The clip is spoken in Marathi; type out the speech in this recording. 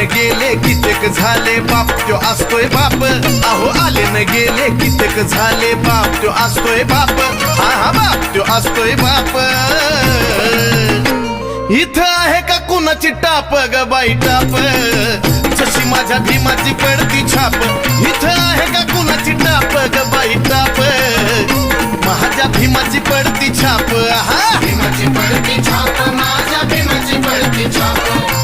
न गेले कित्येक झाले बाप त्यो असतोय बाप अहो आले न गेले कित्येक झाले बाप त्यो असतोय बाप हा हा बाप त्यो असतोय बाप इथं आहे का कुणाची टाप ग बाई टाप जशी माझ्या भीमाची पडती छाप इथं आहे का कुणाची टाप ग बाई टाप माझ्या भीमाची पडती छाप हा भीमाची पडती छाप माझ्या भीमाची पडती छाप